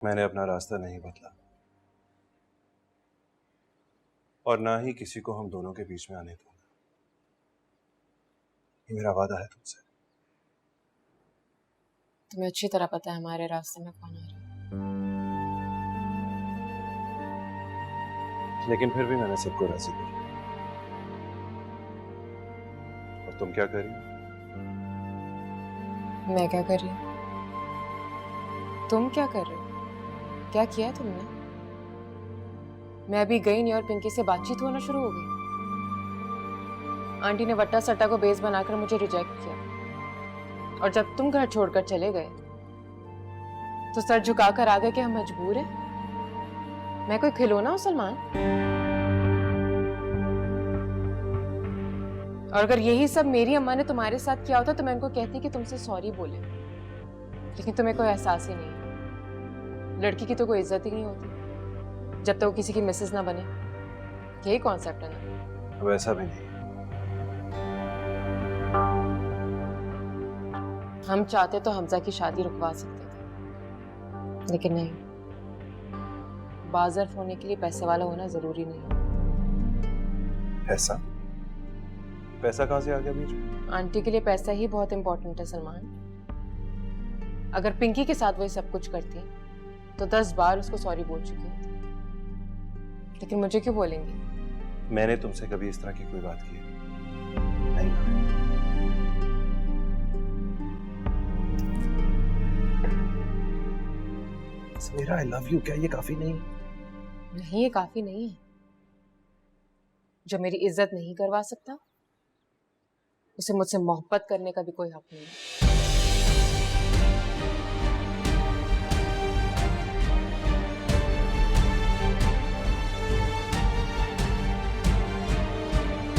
मैंने अपना रास्ता नहीं बदला और ना ही किसी को हम दोनों के बीच में आने दूंगा। ये मेरा वादा है तुमसे। तुम्हें अच्छी तरह पता है हमारे रास्ते में कौन आ रहा है। लेकिन फिर भी मैंने सबको राजी कर लिया। और तुम क्या कर रही हो? मैं क्या कर रही हूँ? तुम क्या कर रहे हो? क्या किया है तुमने? मैं अभी गई नहीं और पिंकी से बातचीत होना शुरू हो गई। आंटी ने वट्टा सट्टा को बेस बनाकर मुझे रिजेक्ट किया और जब तुम घर छोड़कर चले गए तो सर झुकाकर आ गए कि हम मजबूर हैं। मैं कोई खिलौना हूं सलमान? और अगर यही सब मेरी अम्मा ने तुम्हारे साथ किया होता तो मैं उनको कहती कि तुमसे सॉरी बोले, लेकिन तुम्हें कोई एहसास ही नहीं है। लड़की की तो कोई इज्जत ही नहीं होती जब तक वो किसी की मिसेस ना बने। यही कॉन्सेप्ट है ना? वैसा भी नहीं। हम चाहते तो हमजा की शादी रुकवा सकते थे, लेकिन नहीं। बाज़र्फ होने के लिए पैसे वाला होना जरूरी नहीं। पैसा? पैसा कहां से आ गया बीच में? आंटी के लिए पैसा ही बहुत इंपॉर्टेंट है सलमान। अगर पिंकी के साथ वो सब कुछ करती तो 10 बार उसको सॉरी बोल चुकी होती, लेकिन मुझे क्यों बोलेंगी? मैंने तुमसे कभी इस तरह की कोई बात की है? नहीं ना? समीरा, आई लव यू, क्या ये काफी नहीं? नहीं, ये काफी नहीं है। जो मेरी इज्जत नहीं करवा सकता उसे मुझसे मोहब्बत करने का भी कोई हक नहीं है।